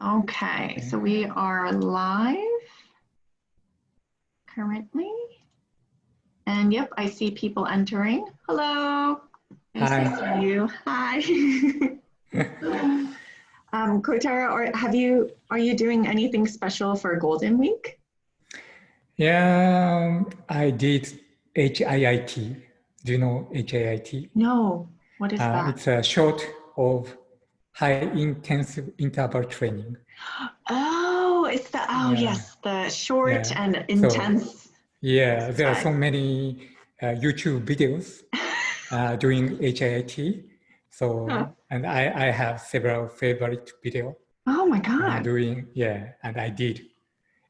Okay, so we are live currently. And yep, I see people entering. Hello. Nice to see you. Hi. Kotaro, are you doing anything special for Golden Week? Yeah, I did HIIT. Do you know HIIT? No. What is that? It's a short of high intensive interval training. Oh, it's the yes, the short and intense. So, there are so many YouTube videos doing HIIT. So, and I have several favorite videos. Oh my God. And I did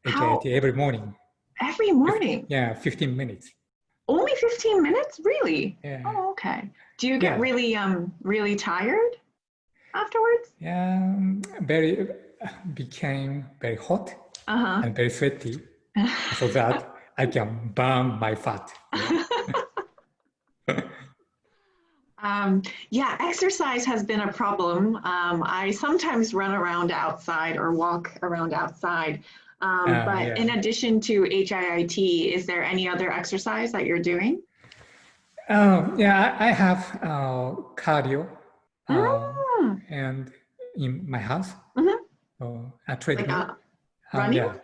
HIIT every morning. Every morning? 15 minutes. Only 15 minutes? Really? Yeah. Oh, okay. Do you get really tired afterwards? Yeah, became very hot and very sweaty, so that I can burn my fat. Exercise has been a problem. I sometimes run around outside or walk around outside. But in addition to HIIT, is there any other exercise that you're doing? I have cardio and in my house, a treadmill. Like running?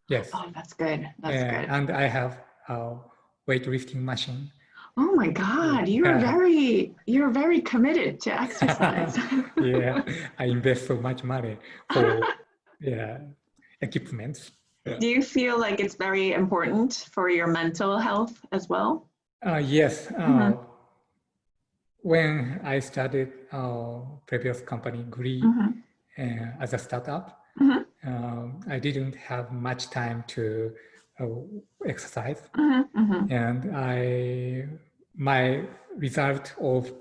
Yes. Oh, that's good. That's good. And I have a weightlifting machine. Oh my God, you're very committed to exercise. I invest so much money for equipment. Do you feel like it's very important for your mental health as well? Yes. When I started previous company, Gree, as a startup, I didn't have much time to exercise, and my result of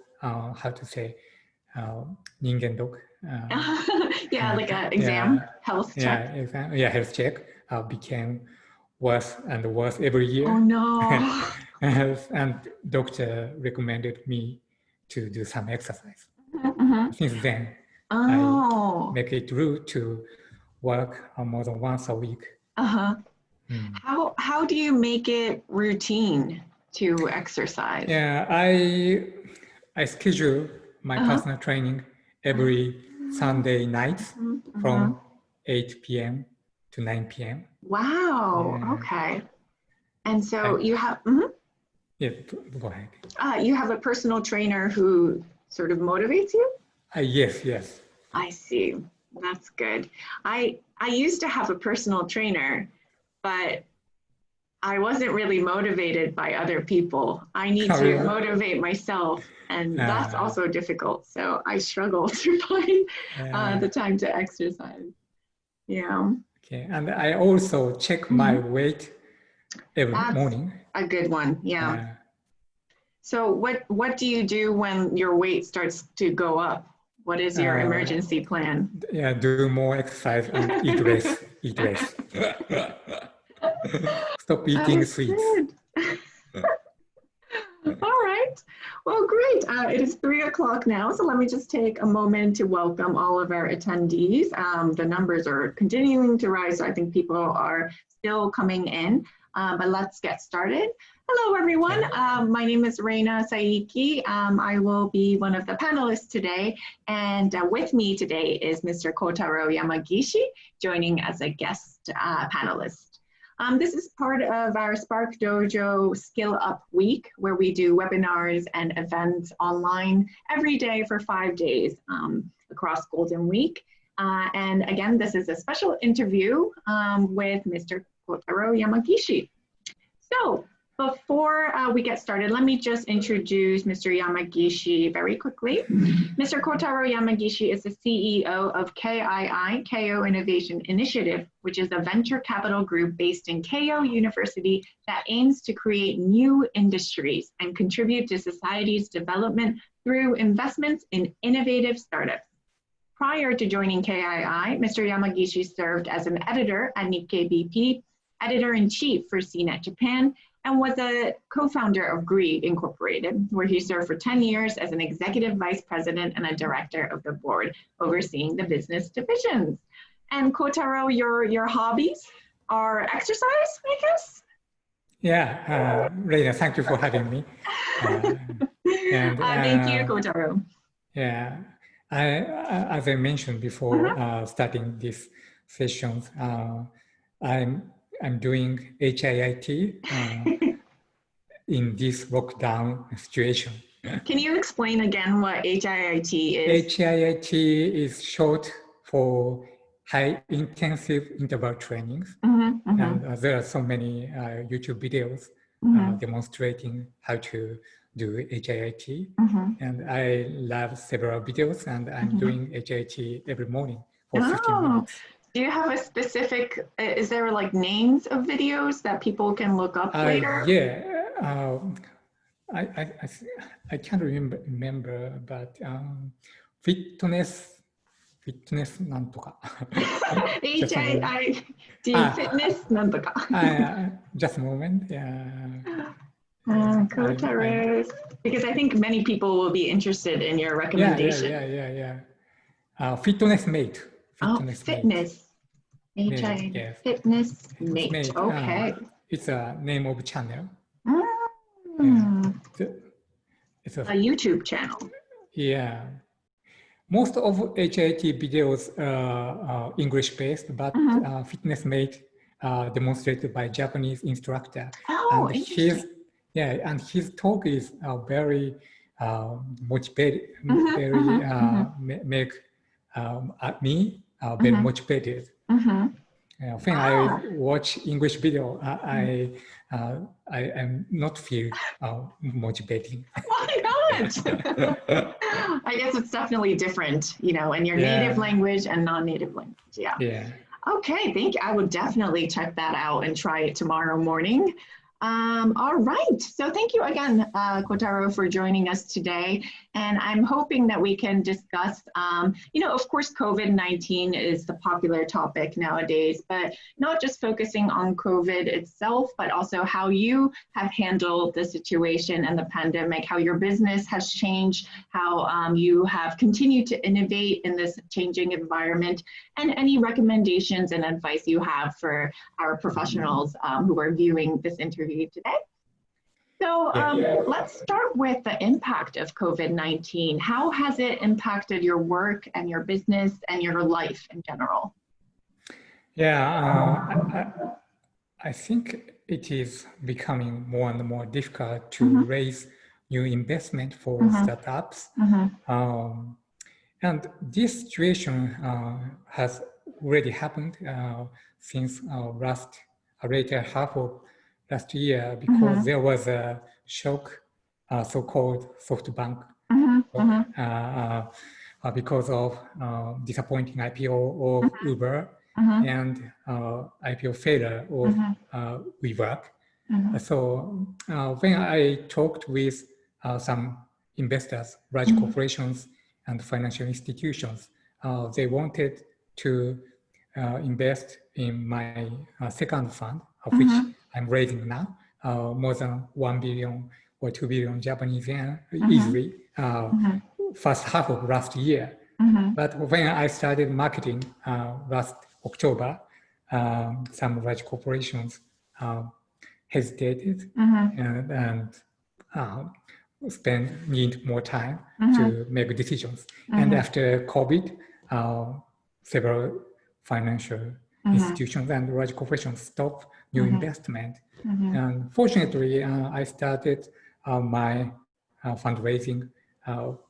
ningen-dok, like an exam, health check. Health check became worse and worse every year. Oh no! And doctor recommended me to do some exercise. Since then, I make it rule to work more than once a week. How do you make it routine to exercise? I schedule my personal training every Sunday night from 8 p.m. to 9 p.m. Wow. Okay. And so you have. Yeah, go ahead. You have a personal trainer who sort of motivates you? Yes. I see. That's good. I used to have a personal trainer, but I wasn't really motivated by other people. I need to motivate myself, and that's also difficult. So I struggle to find the time to exercise. Yeah. Okay, and I also check my weight every morning. A good one, So what do you do when your weight starts to go up? What is your emergency plan? Do more exercise and eat less. Stop eating sweets. All right. Well, great. It is 3 o'clock now, so let me just take a moment to welcome all of our attendees. The numbers are continuing to rise, so I think people are still coming in, but let's get started. Hello, everyone. My name is Reina Saiki. I will be one of the panelists today, and with me today is Mr. Kotaro Yamagishi, joining as a guest panelist. This is part of our SPARKDOJO Skill Up Week, where we do webinars and events online every day for 5 days across Golden Week. And again, this is a special interview with Mr. Kotaro Yamagishi. So before we get started, let me just introduce Mr. Yamagishi very quickly. Mr. Kotaro Yamagishi is the CEO of Keio Innovation Initiative, which is a venture capital group based in Keio University that aims to create new industries and contribute to society's development through investments in innovative startups. Prior to joining KII, Mr. Yamagishi served as an editor at Nikkei BP, editor-in-chief for CNET Japan, and was a co-founder of Gree Incorporated, where he served for 10 years as an executive vice president and a director of the board, overseeing the business divisions. And Kotaro, your hobbies are exercise, I guess? Yeah, Reina, thank you for having me. Thank you, Kotaro. Yeah, as I mentioned before, starting this sessions, I'm doing HIIT in this lockdown situation. Can you explain again what HIIT is? HIIT is short for high intensive interval trainings. And there are so many YouTube videos demonstrating how to do HIIT. And I love several videos, and I'm doing HIIT every morning for 15 minutes. Do you have a specific, is there like names of videos that people can look up later? Yeah, I can't remember, but fitness なんとか。HIIT fitness なんとか。Just a moment. Kotaro, because I think many people will be interested in your recommendation. Fitness mate. Fitness. HIIT fitness mate. Okay. It's a name of channel. It's a YouTube channel. Yeah. Most of HIIT videos are English-based, but Fitness Mate demonstrated by Japanese instructor. Oh, and interesting. and his talk is very motivated, make me very motivated. When I watch English video, I am not feel motivating. Why not? I guess it's definitely different, you know, in your native language and non-native language. Yeah. Okay, thank you. I would definitely check that out and try it tomorrow morning. All right. So thank you again, Kotaro, for joining us today. And I'm hoping that we can discuss, you know, of course, COVID-19 is the popular topic nowadays, but not just focusing on COVID itself, but also how you have handled the situation and the pandemic, how your business has changed, how you have continued to innovate in this changing environment, and any recommendations and advice you have for our professionals who are viewing this interview today. So let's start with the impact of COVID-19. How has it impacted your work and your business and your life in general? Yeah, I think it is becoming more and more difficult to raise new investment for startups. And this situation has already happened since later half of last year, because there was a shock, so-called SoftBank, because of disappointing IPO of Uber and IPO failure of WeWork. So when I talked with some investors, large corporations and financial institutions, they wanted to invest in my second fund, of which I'm raising now, more than 1 billion or 2 billion Japanese yen easily, first half of last year. But when I started marketing last October, some large corporations hesitated and need more time to make decisions. And after COVID, several financial institutions and large corporations stopped new investment. And fortunately, I started my fundraising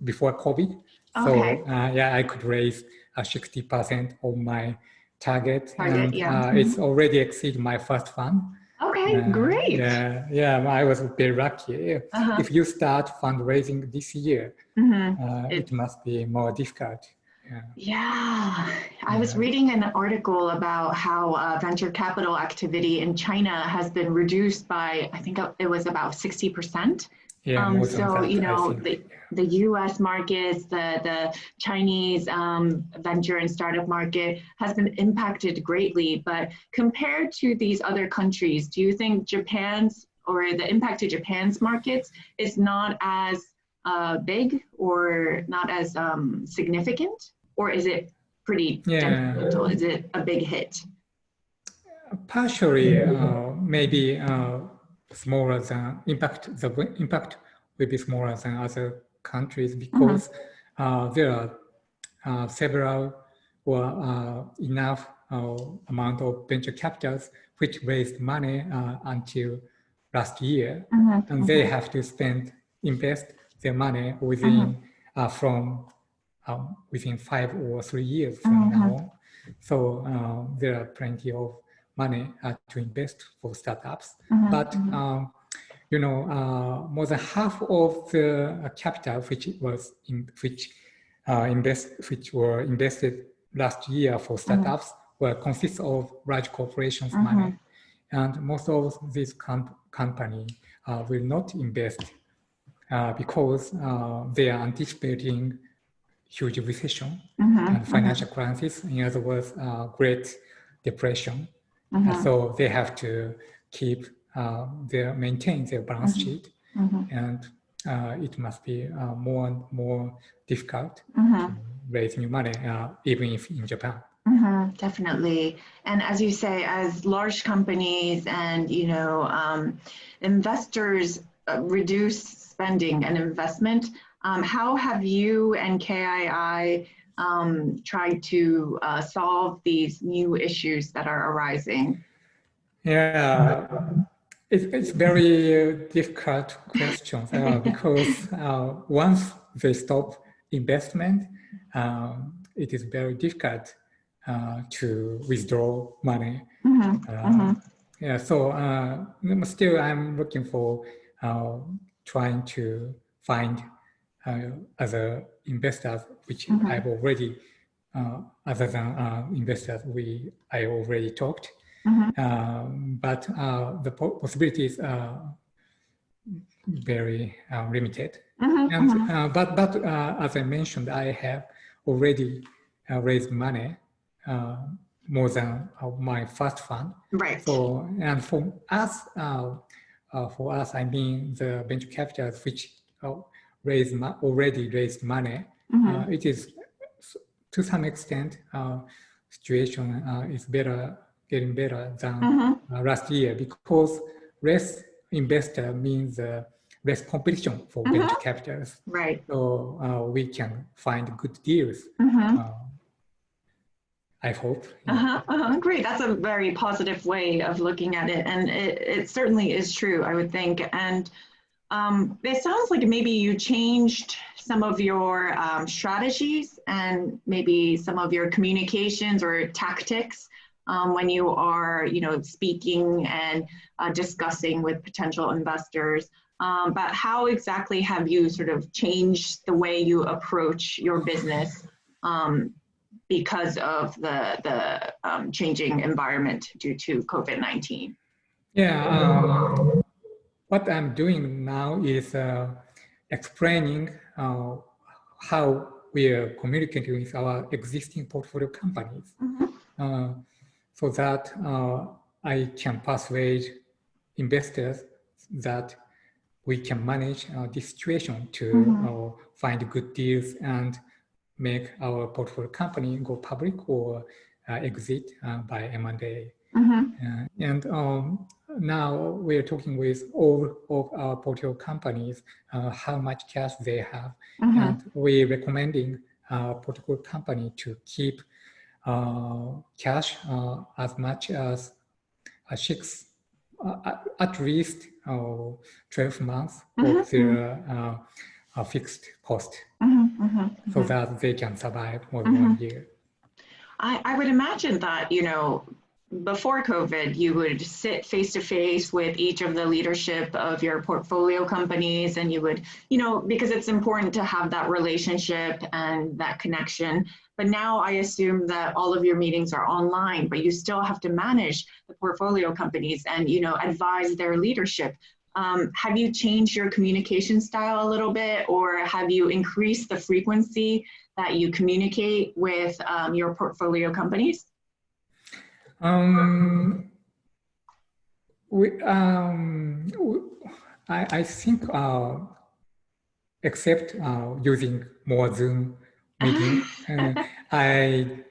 before COVID. So I could raise 60% of my target, and it's already exceeded my first fund. Okay, great. I was very lucky. If you start fundraising this year, it must be more difficult. I was reading an article about how venture capital activity in China has been reduced by, I think it was about 60%. So, you know, the US markets, the Chinese venture and startup market has been impacted greatly. But compared to these other countries, do you think Japan's or the impact to Japan's markets is not as big or not as significant? Or is it pretty detrimental? Is it a big hit? Partially, maybe smaller than impact. The impact will be smaller than other countries because there are several or enough amount of venture capitals which raised money until last year, and they have to invest their money within within 5 or 3 years from now. So there are plenty of money to invest for startups, but you know, more than half of the capital which were invested last year for startups consists of large corporations' money, and most of these companies will not invest because they are anticipating huge recession and financial crisis. In other words, Great Depression. So they have to maintain their balance sheet, and it must be more and more difficult to raise new money, even if in Japan. Definitely. And as you say, as large companies and, you know, investors reduce spending and investment, how have you and KII tried to solve these new issues that are arising? Yeah, it's very difficult question because once they stop investment, it is very difficult to withdraw money. Yeah, so still I'm looking for trying to find other investors which I've already, other than investors I already talked. But the possibilities are very limited. But as I mentioned, I have already raised money more than my first fund. Right. So, and for us, I mean the venture capitals which already raised money. It is to some extent situation is getting better than last year because less investor means less competition for venture capitals. Right. So we can find good deals. I hope. Great. That's a very positive way of looking at it. And it certainly is true, I would think. And it sounds like maybe you changed some of your strategies and maybe some of your communications or tactics when you are, you know, speaking and discussing with potential investors. But how exactly have you sort of changed the way you approach your business because of the changing environment due to COVID-19? Yeah, what I'm doing now is explaining how we are communicating with our existing portfolio companies so that I can persuade investors that we can manage this situation to find good deals and make our portfolio company go public or exit by M&A. And now we're talking with all of our portfolio companies how much cash they have, and we're recommending our portfolio company to keep cash as much as at least 12 months of their fixed cost, so that they can survive more than 1 year. I would imagine that, you know, before COVID, you would sit face to face with each of the leadership of your portfolio companies, and you would, you know, because it's important to have that relationship and that connection. But now I assume that all of your meetings are online, but you still have to manage the portfolio companies and, you know, advise their leadership. Have you changed your communication style a little bit, or have you increased the frequency that you communicate with your portfolio companies? I think except using more Zoom meeting, I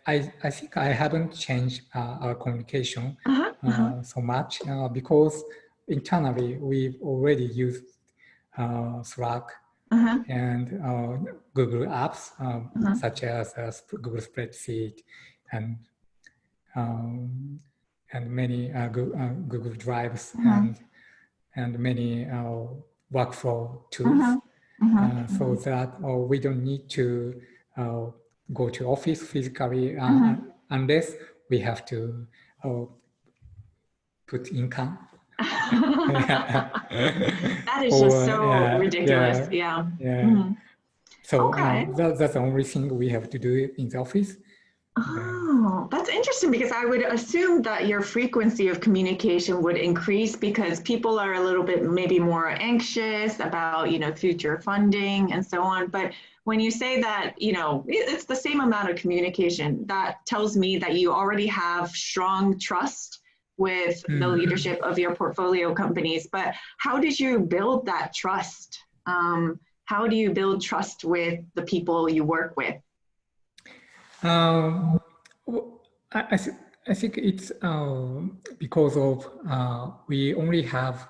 think I haven't changed our communication so much because internally we've already used Slack and Google apps such as Google Spreadsheet and many Google Drives and many workflow tools, so that we don't need to go to office physically unless we have to put income. That is just so ridiculous. Yeah. So that's the only thing we have to do in the office. Oh, that's interesting, because I would assume that your frequency of communication would increase because people are a little bit maybe more anxious about, future funding and so on. But when you say that, it's the same amount of communication, that tells me that you already have strong trust with the leadership of your portfolio companies. But how did you build that trust? How do you build trust with the people you work with? I think it's because of we only have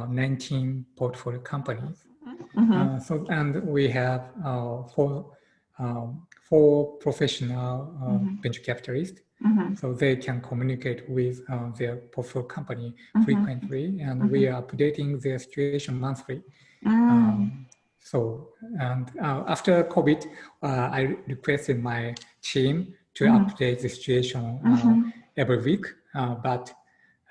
19 portfolio companies. And we have four professional venture capitalists. So they can communicate with their portfolio company frequently, and we are updating their situation monthly. After COVID, I requested my team to update the situation every week,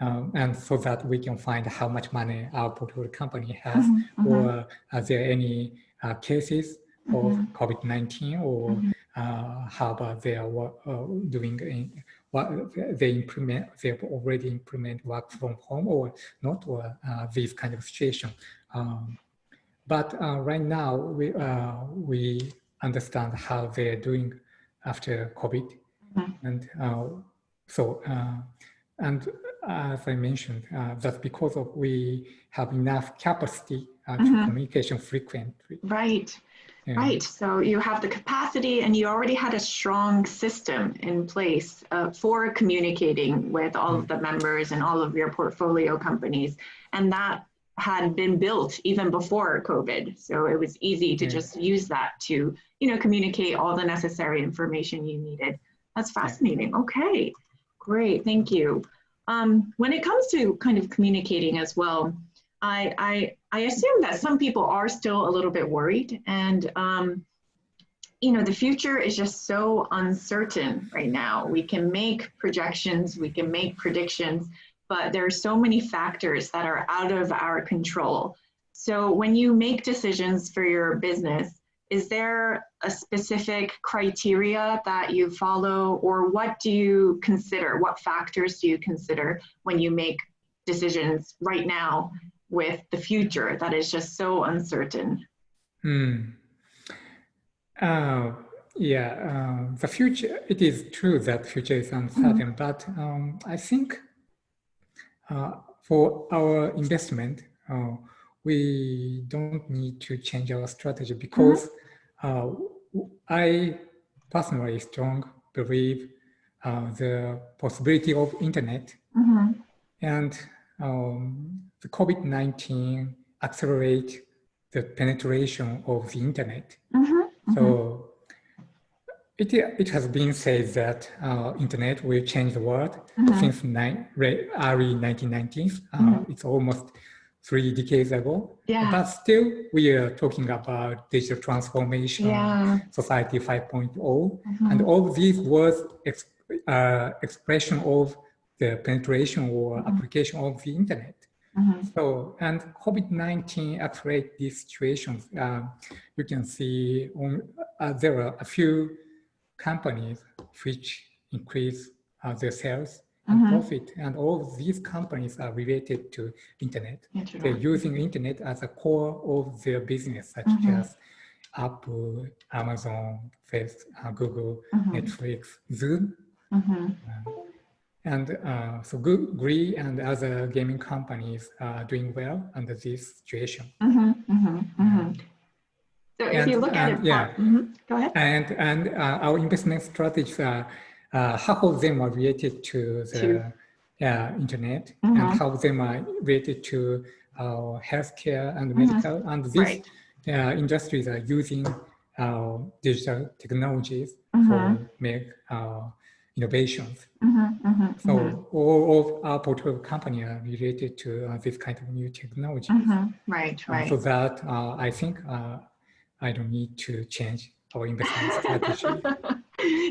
and so that we can find how much money our portfolio company has, or are there any cases of COVID-19, or how about they are doing what they've already implement work from home or not, or these kind of situation. But right now, we understand how they're doing after COVID. And and as I mentioned, that's because of we have enough capacity to communication frequently. Right. Right. So you have the capacity, and you already had a strong system in place for communicating with all of the members and all of your portfolio companies. And that had been built even before COVID. So it was easy to just use that to, communicate all the necessary information you needed. That's fascinating. Okay, great. Thank you. When it comes to kind of communicating as well, I assume that some people are still a little bit worried, and the future is just so uncertain right now. We can make projections, we can make predictions, but there are so many factors that are out of our control. So when you make decisions for your business, is there a specific criteria that you follow, or what do you consider? What factors do you consider when you make decisions right now with the future that is just so uncertain? The future, it is true that future is uncertain, but I think for our investment, we don't need to change our strategy, because I personally strongly believe the possibility of internet, and the COVID-19 accelerate the penetration of the internet. So it has been said that internet will change the world since early 1990s. It's almost 3 decades ago. But still, we are talking about digital transformation, society 5.0, and all these words expression of the penetration or application of the internet. So, and COVID-19 accelerate these situations. You can see there are a few companies which increase their sales and profit, and all these companies are related to internet. They're using internet as a core of their business, such as Apple, Amazon, Facebook, Google, Netflix, Zoom. And so Google and other gaming companies are doing well under this situation. So if you look at it, go ahead. And our investment strategies are half of them are related to the internet, and half of them are related to healthcare and medical. And these industries are using digital technologies for make innovations. So all of our portfolio companies are related to this kind of new technology. Right. So that I think I don't need to change our investment strategy.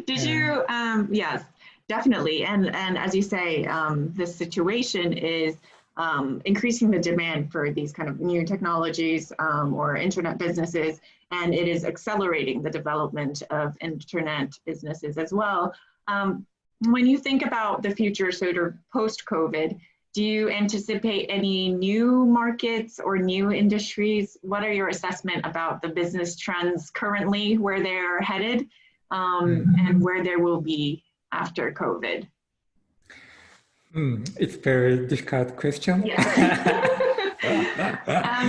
Did you? Yes, definitely. And as you say, this situation is increasing the demand for these kind of new technologies or internet businesses, and it is accelerating the development of internet businesses as well. When you think about the future, sort of post-COVID, do you anticipate any new markets or new industries? What are your assessment about the business trends currently, where they're headed, and where there will be after COVID? It's a very difficult question.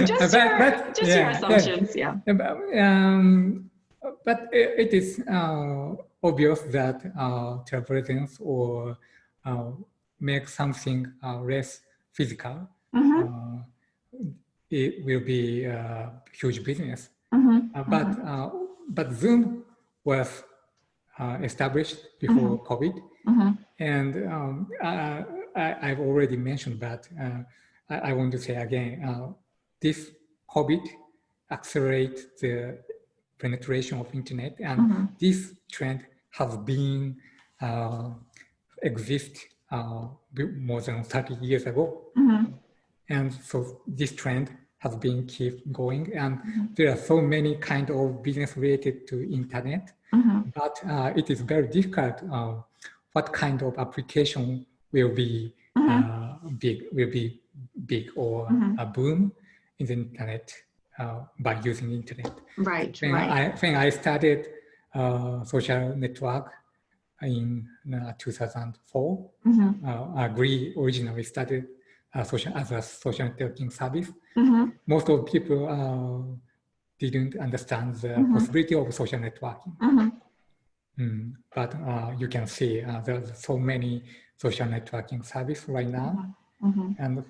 Just your assumptions, But it is obvious that travel or make something less physical, it will be a huge business. But Zoom was established before COVID, and I've already mentioned that. I want to say again, this COVID accelerates the penetration of internet, and this trend has been exist more than 30 years ago. And so this trend has been keep going, and there are so many kind of business related to internet, but it is very difficult what kind of application will be big or a boom in the internet by using internet. When I started social network in 2004, Agree originally started as a social networking service. Most of people didn't understand the possibility of social networking. But you can see there's so many social networking services right now. And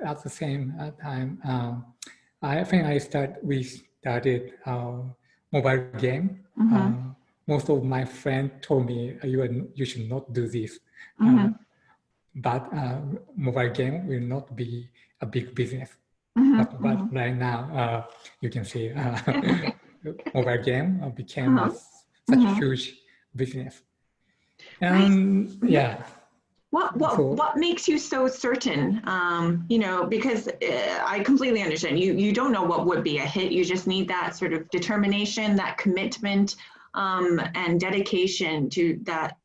at the same time, we started mobile game. Most of my friends told me you should not do this. But mobile game will not be a big business. But right now, you can see mobile game became such a huge business. And What makes you so certain? Because I completely understand. You don't know what would be a hit. You just need that sort of determination, that commitment, and dedication to that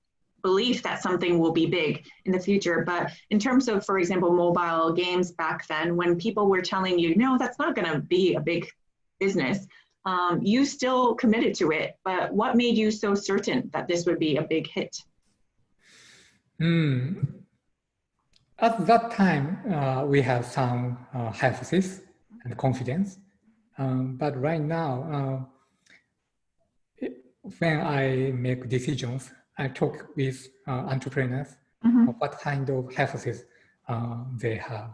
belief that something will be big in the future. But in terms of, for example, mobile games back then, when people were telling you, no, that's not going to be a big business, you still committed to it. But what made you so certain that this would be a big hit? At that time, we have some hypothesis and confidence. But right now, when I make decisions, I talk with entrepreneurs of what kind of hypothesis they have.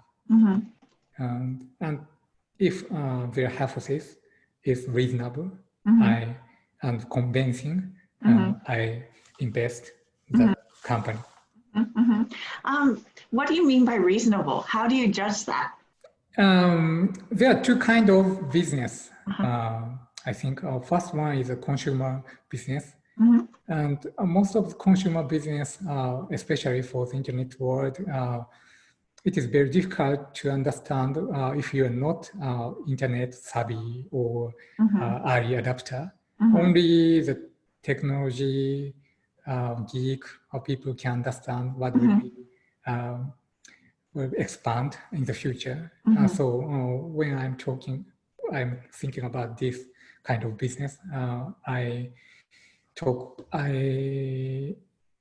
And if their hypothesis is reasonable and convincing, I invest the company. What do you mean by reasonable? How do you judge that? There are two kinds of business. I think first one is a consumer business. And most of the consumer business, especially for the internet world, it is very difficult to understand if you are not internet savvy or early adapter. Only the technology geek or people can understand what will expand in the future. So when I'm thinking about this kind of business, I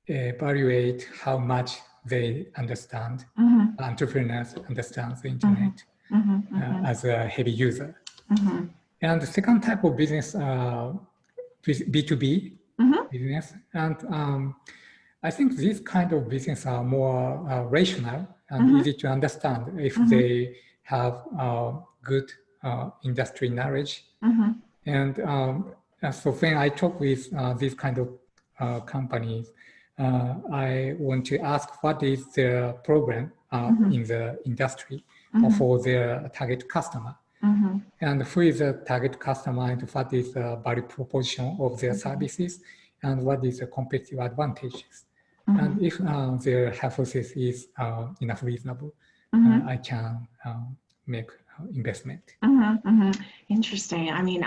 evaluate how much they understand, entrepreneurs understand the internet as a heavy user. And the second type of business, B2B business. And I think these kind of business are more rational and easy to understand if they have good industry knowledge. And so when I talk with these kind of companies, I want to ask what is their program in the industry for their target customer. And who is the target customer and what is the value proposition of their services and what is the competitive advantages. And if their hypothesis is enough reasonable, I can make investment. Interesting. I mean,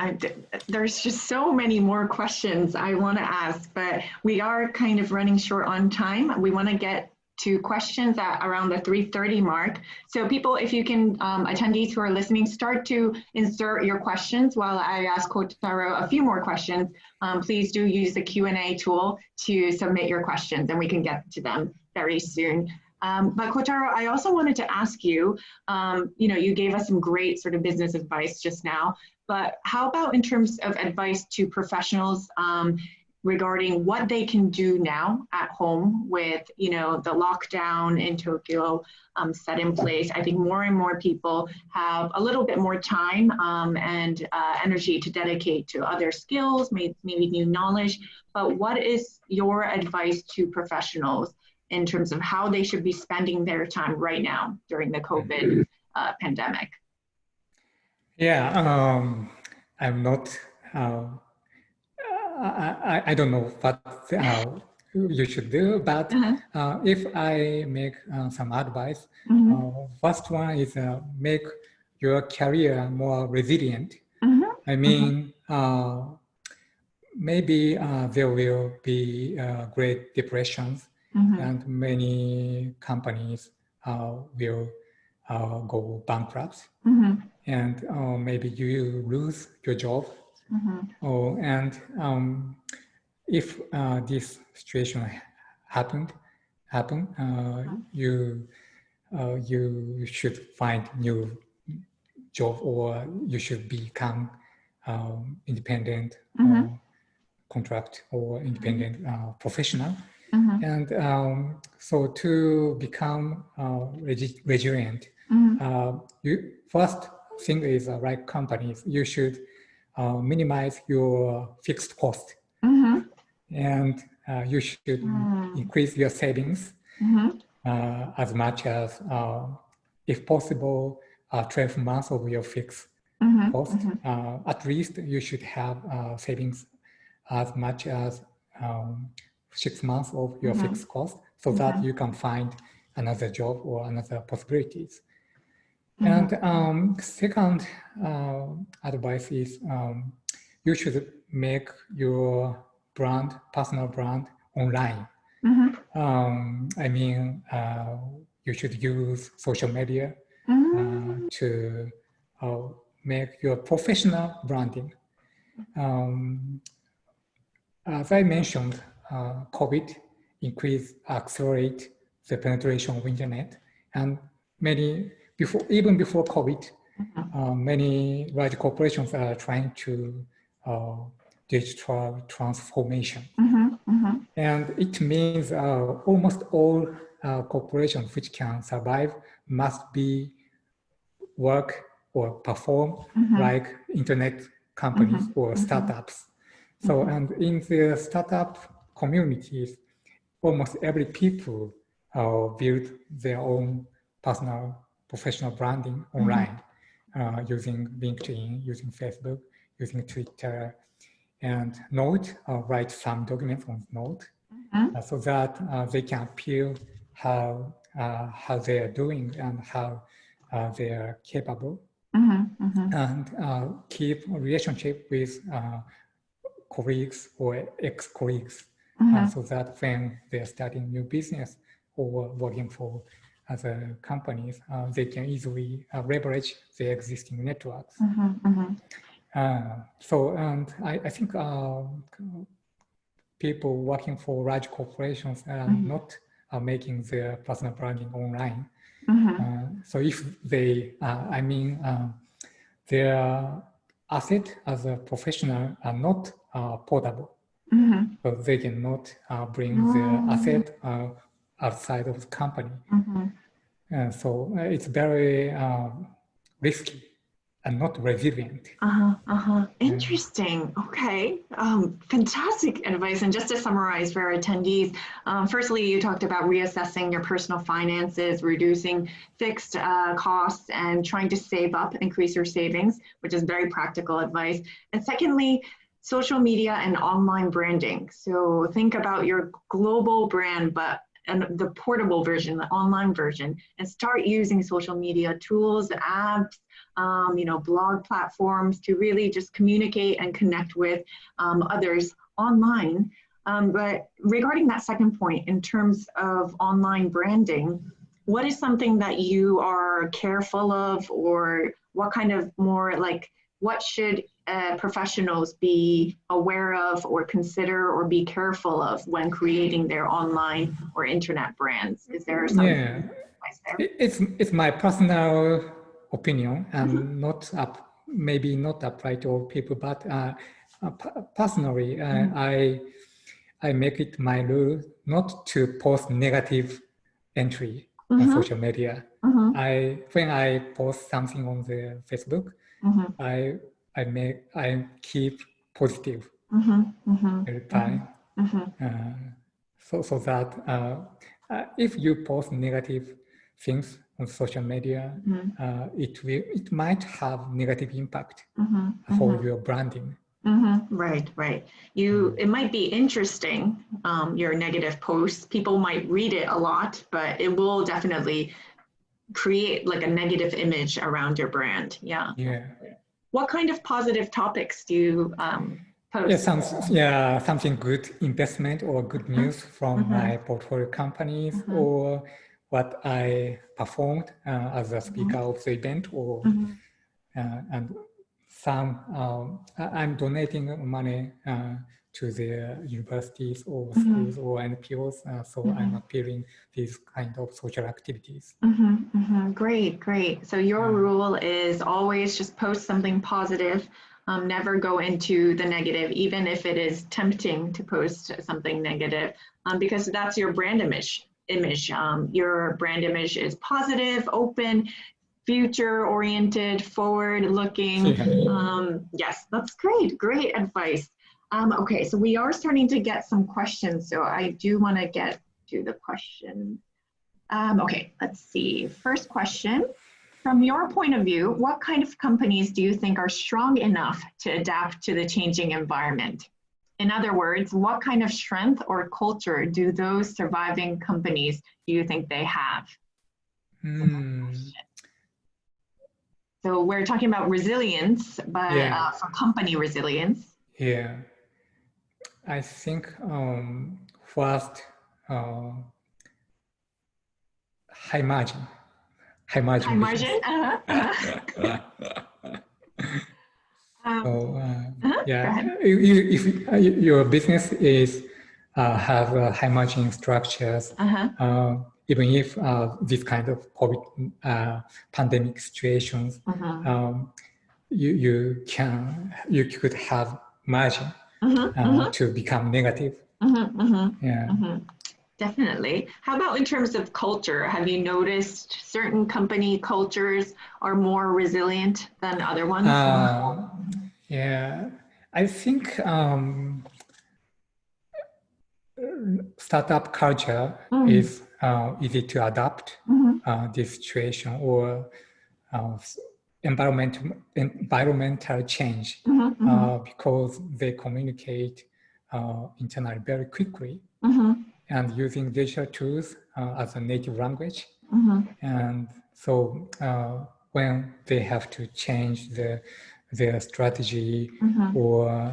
there's just so many more questions I want to ask, but we are kind of running short on time. We want to get to questions at around the 3:30 mark. So people, if you can, attendees who are listening, start to insert your questions while I ask Kotaro a few more questions. Please do use the Q&A tool to submit your questions and we can get to them very soon. But Kotaro, I also wanted to ask you, you gave us some great sort of business advice just now, but how about in terms of advice to professionals regarding what they can do now at home with, the lockdown in Tokyo set in place? I think more and more people have a little bit more time and energy to dedicate to other skills, maybe new knowledge. But what is your advice to professionals in terms of how they should be spending their time right now during the COVID pandemic? Yeah, I'm not, I don't know what you should do, but if I make some advice, first one is make your career more resilient. I mean, maybe there will be great depressions and many companies will go bankrupt and maybe you lose your job. And if this situation happen, you should find new job or you should become independent contract or independent professional. And so to become resilient, first thing is like companies, you should minimize your fixed cost and you should increase your savings as much as, if possible, 12 months of your fixed cost. At least you should have savings as much as 6 months of your fixed cost so that you can find another job or another possibilities. And second advice is you should make your brand, personal brand, online. I mean, you should use social media to make your professional branding. As I mentioned, COVID accelerate the penetration of internet, and even before COVID, many large corporations are trying to digital transformation. And it means almost all corporations which can survive must be work or perform like internet companies or startups. So, and in the startup communities, almost every people build their own personal professional branding online using LinkedIn, using Facebook, using Twitter, and Note, write some documents on Note so that they can appeal how they are doing and how they are capable, and keep a relationship with colleagues or ex-colleagues so that when they're starting new business or working for other companies, they can easily leverage their existing networks. So, and I think people working for large corporations are not making their personal branding online. So if they, their assets as a professional are not portable. So they cannot bring their asset outside of the company. So it's very risky and not resilient. Interesting. Okay. Fantastic advice. And just to summarize for our attendees, firstly, you talked about reassessing your personal finances, reducing fixed costs, and trying to save up, increase your savings, which is very practical advice. And secondly, social media and online branding. So think about your global brand, but the portable version, the online version, and start using social media tools, apps, blog platforms to really just communicate and connect with others online. But regarding that second point, in terms of online branding, what is something that you are careful of, or what kind of more like, what should professionals be aware of or consider or be careful of when creating their online or internet brands? Is there something? Yeah, it's my personal opinion and maybe not apply to all people, but personally, I make it my rule not to post negative entry on social media. When I post something on the Facebook, I keep positive every time. So that if you post negative things on social media, it might have negative impact for your branding. Right. It might be interesting, your negative posts. People might read it a lot, but it will definitely create like a negative image around your brand. Yeah. What kind of positive topics do you post? Something good investment or good news from my portfolio companies, or what I performed as a speaker of the event, or and some I'm donating money to the universities or schools or NPOs, so I'm appearing these kind of social activities. Great. So your rule is always just post something positive, never go into the negative, even if it is tempting to post something negative, because that's your brand image. Your brand image is positive, open, future-oriented, forward-looking. Yes, that's great advice. Okay, so we are starting to get some questions, so I do want to get to the question. Okay, let's see. First question, from your point of view, what kind of companies do you think are strong enough to adapt to the changing environment? In other words, what kind of strength or culture do those surviving companies do you think they have? So we're talking about resilience, but for company resilience. Yeah, I think first, high margin. High margin. If your business is have high margin structures, even if this kind of COVID pandemic situations, you could have margin to become negative. Definitely. How about in terms of culture? Have you noticed certain company cultures are more resilient than other ones? I think startup culture is easy to adapt this situation, or environmental change, because they communicate internally very quickly and using digital tools as a native language. And so when they have to change their strategy, or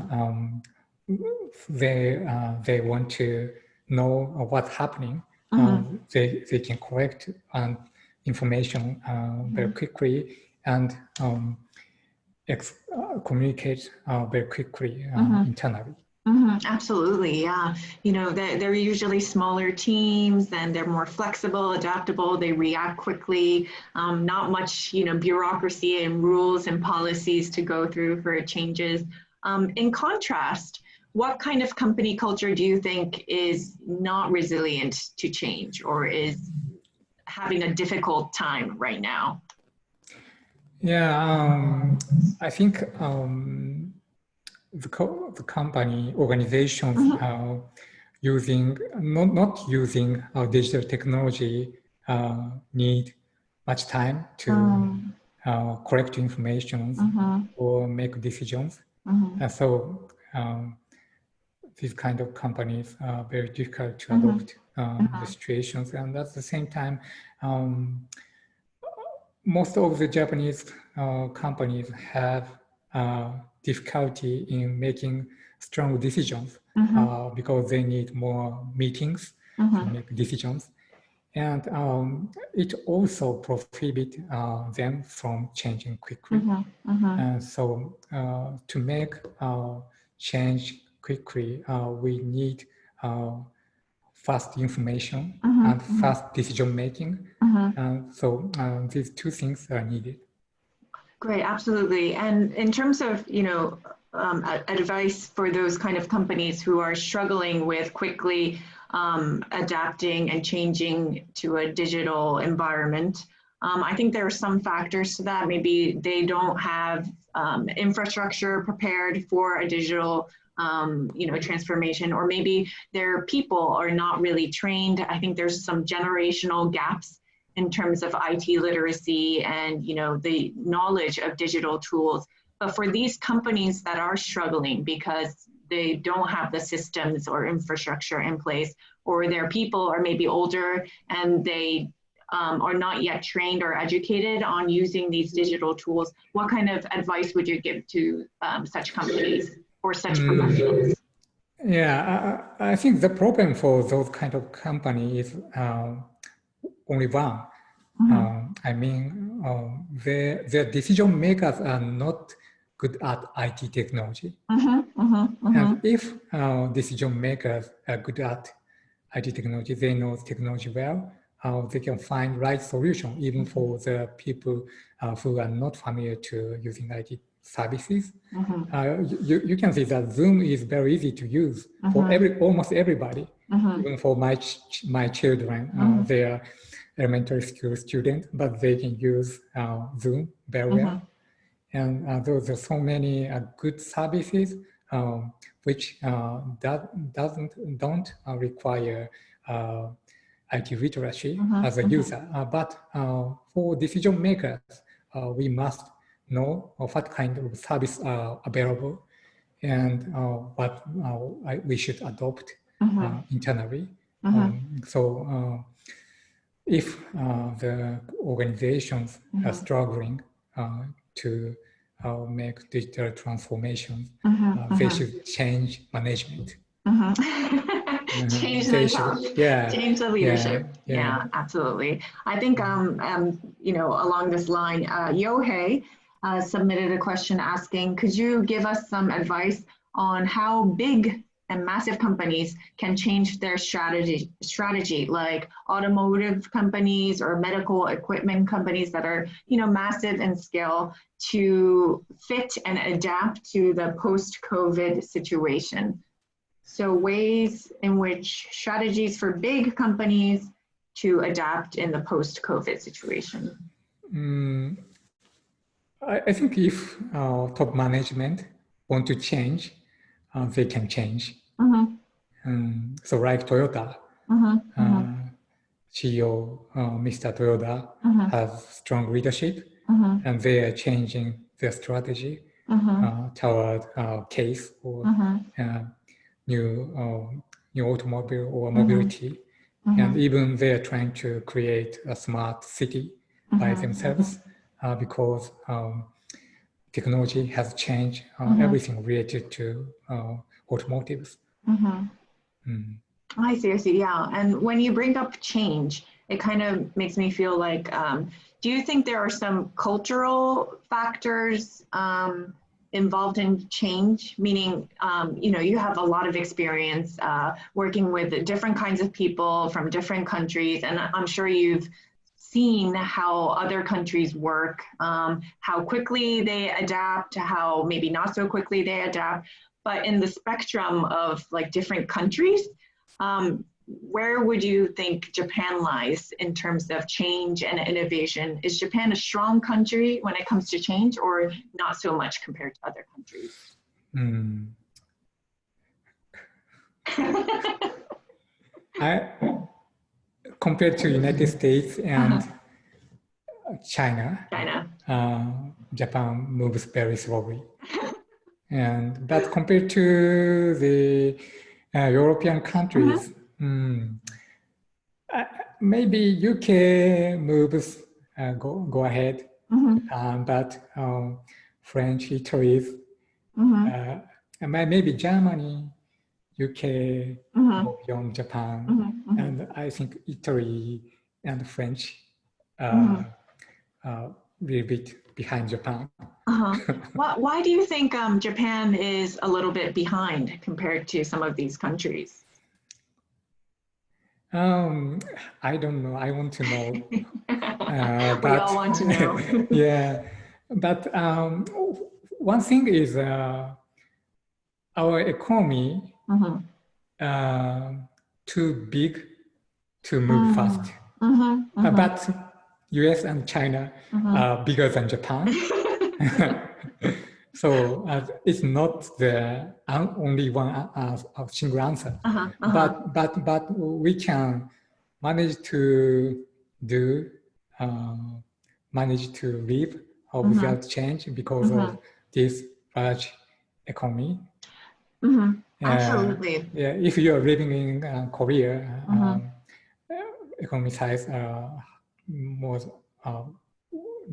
they want to know what's happening, they can collect information very quickly and communicate very quickly internally. Absolutely, yeah. You know, they're usually smaller teams and they're more flexible, adaptable, they react quickly, not much, you know, bureaucracy and rules and policies to go through for changes. In contrast, what kind of company culture do you think is not resilient to change or is having a difficult time right now? Yeah, I think the company organizations using not using digital technology need much time to collect information or make decisions. And so these kind of companies are very difficult to adopt the situations. And at the same time, most of the Japanese companies have difficulty in making strong decisions because they need more meetings to make decisions. And it also prohibits them from changing quickly. And so to make change quickly, we need fast information and fast decision making. And so these two things are needed. Great, absolutely. And in terms of, you know, advice for those kind of companies who are struggling with quickly adapting and changing to a digital environment, I think there are some factors to that. Maybe they don't have infrastructure prepared for a digital you know, transformation, or maybe their people are not really trained. I think there's some generational gaps in terms of IT literacy and, you know, the knowledge of digital tools. But for these companies that are struggling because they don't have the systems or infrastructure in place, or their people are maybe older and they are not yet trained or educated on using these digital tools, what kind of advice would you give to such companies or such professionals? Yeah, I think the problem for those kind of companies is only one. I mean, their decision makers are not good at IT technology. And if decision makers are good at IT technology, they know technology well, they can find right solution even for the people who are not familiar to using IT services. You can see that Zoom is very easy to use for almost everybody, even for my children. They are elementary school students, but they can use Zoom very well. And there are so many good services which don't require IT literacy as a user. But for decision makers, we must know what kind of service are available and what we should adopt internally. So if the organizations are struggling to make digital transformations, they should change management. Change the top. Change the leadership. Yeah, absolutely. I think, you know, along this line, Yohei submitted a question asking, could you give us some advice on how big and massive companies can change their strategy, like automotive companies or medical equipment companies that are, you know, massive in scale, to fit and adapt to the post-COVID situation? So ways in which strategies for big companies to adapt in the post-COVID situation. I think if top management want to change, they can change. So like Toyota, CEO Mr. Toyota has strong leadership, and they are changing their strategy toward case or new automobile or mobility. And even they are trying to create a smart city by themselves because technology has changed everything related to automotives. I see, yeah. And when you bring up change, it kind of makes me feel like, do you think there are some cultural factors involved in change? Meaning, you have a lot of experience working with different kinds of people from different countries, and I'm sure you've seen how other countries work, how quickly they adapt, how maybe not so quickly they adapt. But in the spectrum of like different countries, where would you think Japan lies in terms of change and innovation? Is Japan a strong country when it comes to change, or not so much compared to other countries? Compared to United States and China, Japan moves very slowly. But compared to the European countries, maybe UK moves go ahead, but French, Italy, maybe Germany, UK go beyond Japan, and I think Italy and French a little bit behind Japan. Why do you think Japan is a little bit behind compared to some of these countries? I don't know. I want to know. We all want to know. Yeah, but one thing is our economy too big to move fast. But US and China are bigger than Japan. So it's not the only one single answer. But we can manage to live without change because of this large economy. Absolutely. Yeah, if you are living in Korea, economy size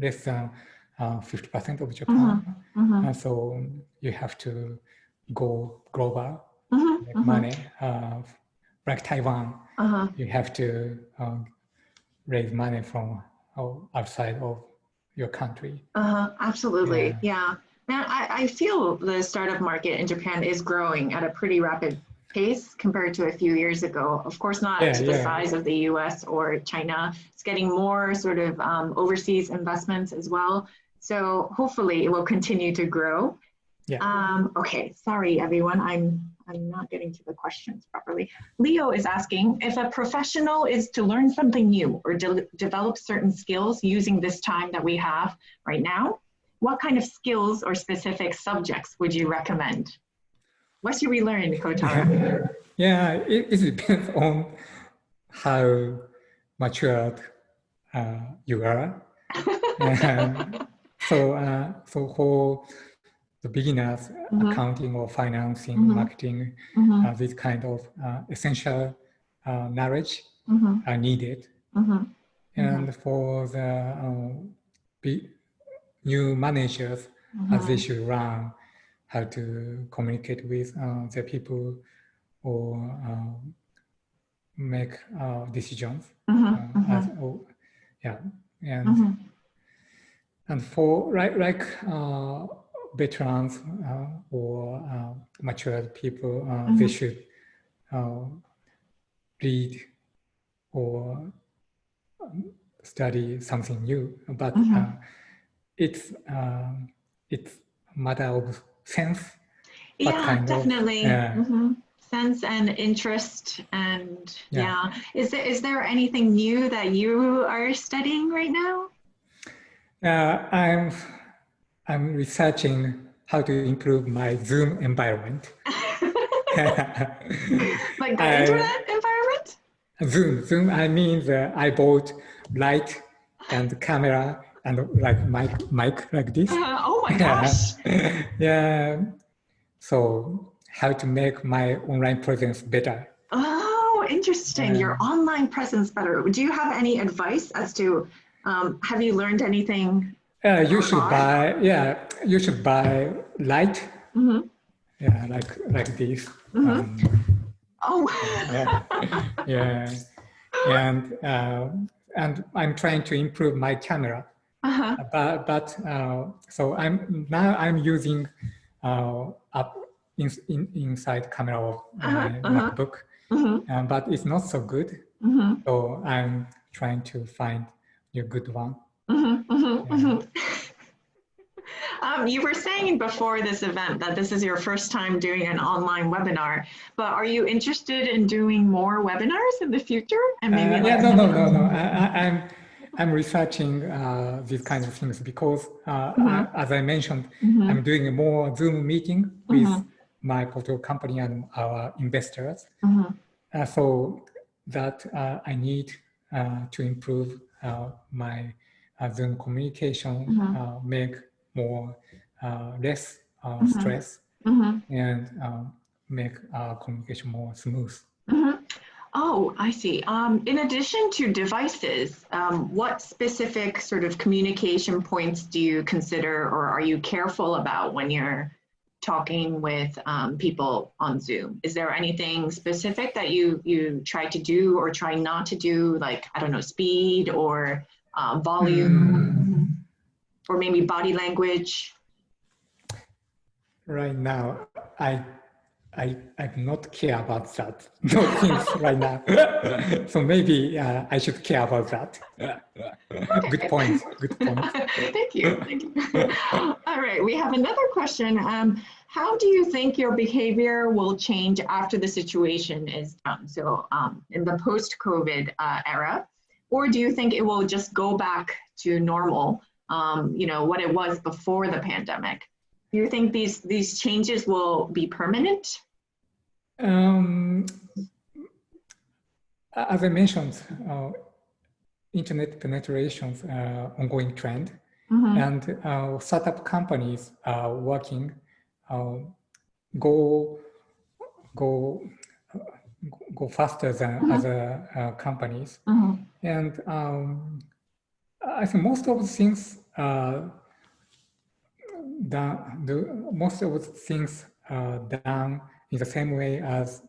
less than 50% of Japan. So you have to go global, make money. Like Taiwan, you have to raise money from outside of your country. Absolutely, yeah. Now, I feel the startup market in Japan is growing at a pretty rapid pace compared to a few years ago. Of course, not to the size of the US or China. It's getting more sort of overseas investments as well. So hopefully it will continue to grow. Okay, sorry everyone, I'm not getting to the questions properly. Leo is asking, if a professional is to learn something new or develop certain skills using this time that we have right now, what kind of skills or specific subjects would you recommend? What should we learn, Kotaro? Yeah, it depends on how matured you are. So for the beginners, accounting or financing, marketing, this kind of essential knowledge are needed. And for the new managers, they should learn how to communicate with the people or make decisions. And for like veterans or mature people, they should read or study something new. But it's matter of sense. Yeah, definitely. Sense and interest, and Is there anything new that you are studying right now? I'm researching how to improve my Zoom environment. Like the internet environment? Zoom. I mean, I bought light and camera and like mic like this. Oh my gosh! Yeah. So how to make my online presence better? Oh, interesting. Your online presence better. Do you have any advice as to? Have you learned anything? You should buy. Yeah, you should buy light. Yeah, like this. And I'm trying to improve my camera. So I'm using up inside camera of my MacBook, but it's not so good. So I'm trying to find a good one. You were saying before this event that this is your first time doing an online webinar, but are you interested in doing more webinars in the future? And maybe no. I'm researching these kinds of things because, as I mentioned, I'm doing more Zoom meeting with my portfolio company and our investors. So that I need to improve my Zoom communication, make more less stress, and make communication more smooth. Oh, I see. In addition to devices, what specific sort of communication points do you consider or are you careful about when you're talking with people on Zoom? Is there anything specific that you try to do or try not to do, like, I don't know, speed or volume, or maybe body language? Right now, I not care about that. No things right now. So maybe I should care about that. Good point. Good point. Thank you. All right, we have another question. How do you think your behavior will change after the situation is done? So in the post-COVID era, or do you think it will just go back to normal, what it was before the pandemic? Do you think these changes will be permanent? As I mentioned, internet penetration's ongoing trend, and startup companies are working go faster than other companies, and I think most of the things done in the same way as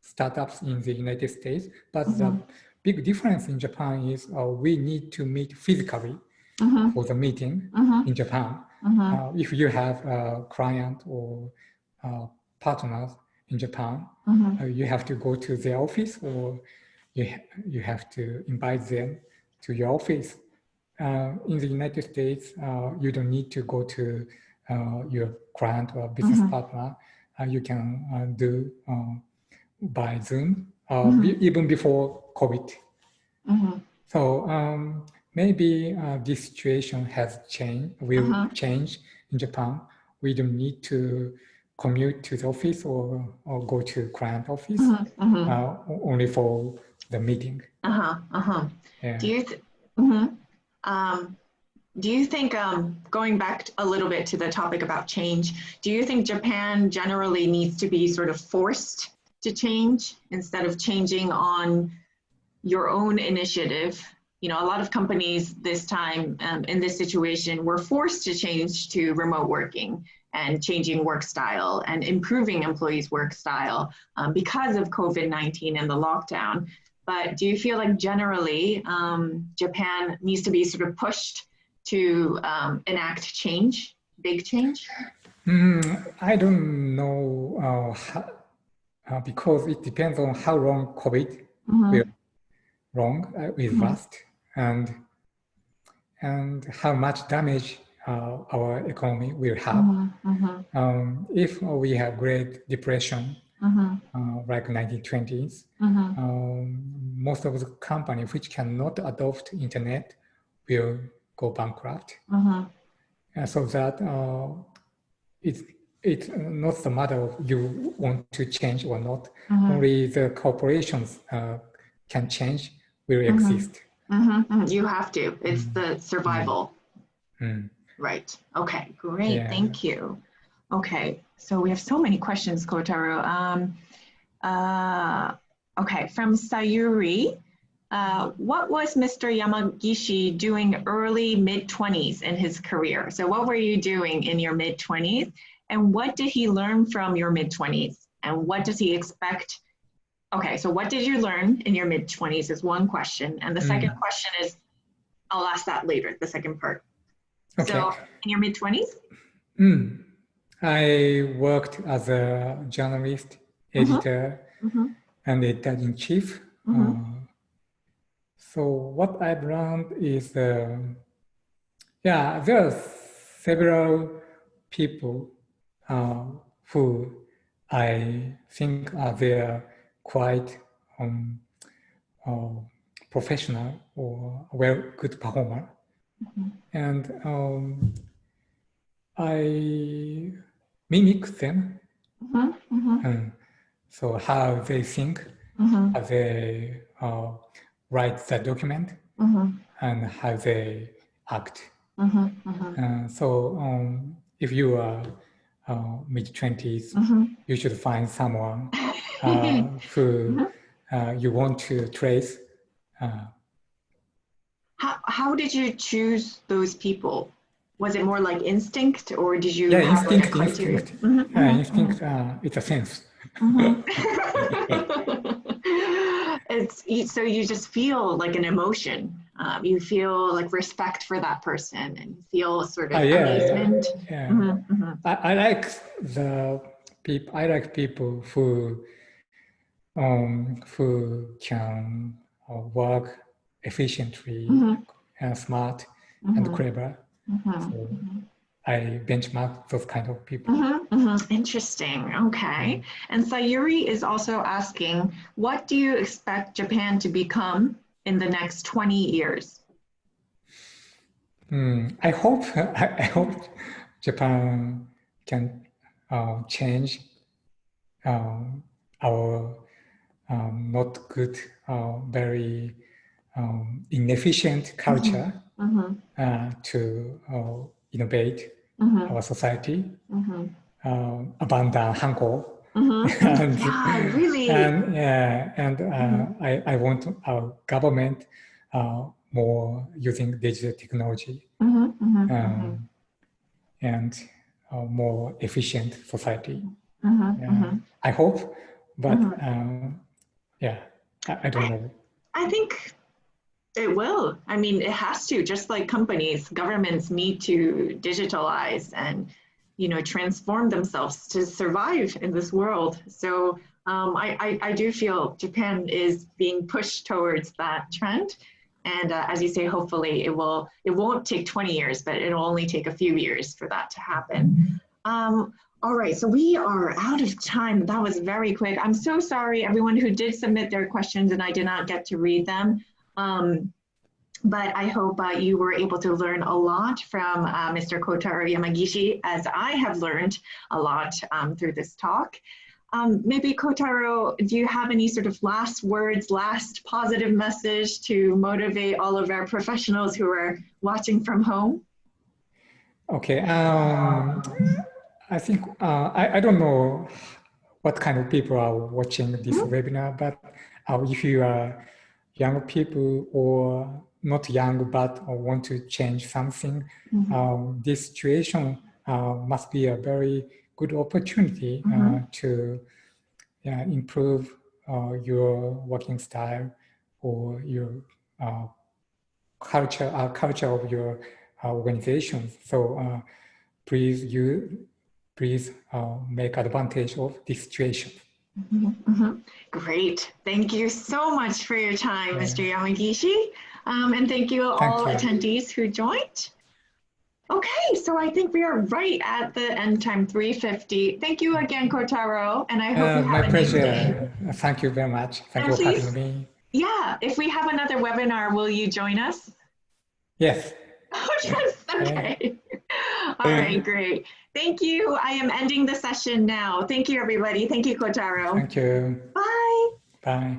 startups in the United States, but the big difference in Japan is we need to meet physically for the meeting in Japan. If you have a client or partners in Japan, you have to go to their office or you have to invite them to your office. In the United States, you don't need to go to your client or business partner. You can do by Zoom, even before COVID. So maybe this situation will change in Japan. We don't need to commute to the office or go to client office only for the meeting. Yeah. Do you think, going back a little bit to the topic about change, do you think Japan generally needs to be sort of forced to change instead of changing on your own initiative? A lot of companies this time in this situation were forced to change to remote working and changing work style and improving employees' work style because of COVID-19 and the lockdown. But do you feel like generally Japan needs to be sort of pushed to enact change, big change? I don't know because it depends on how long COVID will last and how much damage our economy will have. If we have Great Depression, like 1920s, most of the companies which cannot adopt internet will go bankrupt. So that it's not the matter of you want to change or not. Only the corporations can change, will exist. You have to. It's the survival. Right. Okay, great. Yeah. Thank you. Okay, so we have so many questions, Kotaro. Okay, from Sayuri. What was Mr. Yamagishi doing early mid-20s in his career? So what were you doing in your mid-20s? And what did he learn from your mid-20s? And what does he expect? Okay, so what did you learn in your mid-20s is one question. And the second question is, I'll ask that later, the second part. Okay. So in your mid-20s? I worked as a journalist, editor, and editor-in-chief. So what I've learned is, there are several people who I think they're quite professional or good performer. And I mimic them. So how they think, how they write the document, and how they act. So if you are mid-20s, you should find someone who you want to trace. How did you choose those people? Was it more like instinct, or did you? Yeah, have instinct. Instinct. It's a sense. So you just feel like an emotion. You feel like respect for that person, and you feel sort of amazement. I like the people. I like people who can work efficiently and smart and clever. So I benchmark those kind of people. Interesting. Okay. And Sayuri is also asking, what do you expect Japan to become in the next 20 years? I hope Japan can change our not good, very inefficient culture to innovate our society, abandon hanko. Really. I want our government more using digital technology and more efficient society. I hope, but I don't know. I think it will. I mean, it has to. Just like companies, governments need to digitalize and transform themselves to survive in this world. So I do feel Japan is being pushed towards that trend. And as you say, hopefully it won't take 20 years, but it'll only take a few years for that to happen. All right, so we are out of time. That was very quick. I'm so sorry, everyone who did submit their questions and I did not get to read them. But I hope you were able to learn a lot from Mr. Kotaro Yamagishi, as I have learned a lot through this talk. Maybe Kotaro, do you have any sort of last words, last positive message to motivate all of our professionals who are watching from home? Okay, I think, I don't know what kind of people are watching this webinar, but if you are young people or not young but want to change something, this situation must be a very good opportunity to improve your working style or your culture of your organization. So please make advantage of this situation. Great. Thank you so much for your time, Mr. Yamagishi. And thank you all attendees who joined. Okay, so I think we are right at the end time, 3:50. Thank you again, Kotaro, and I hope you have my a pleasure. nice day. Thank you very much. Thank you for having me. Yeah, if we have another webinar, will you join us? Yes. Oh, yes, okay. All right, great. Thank you. I am ending the session now. Thank you, everybody. Thank you, Kotaro. Thank you. Bye. Bye.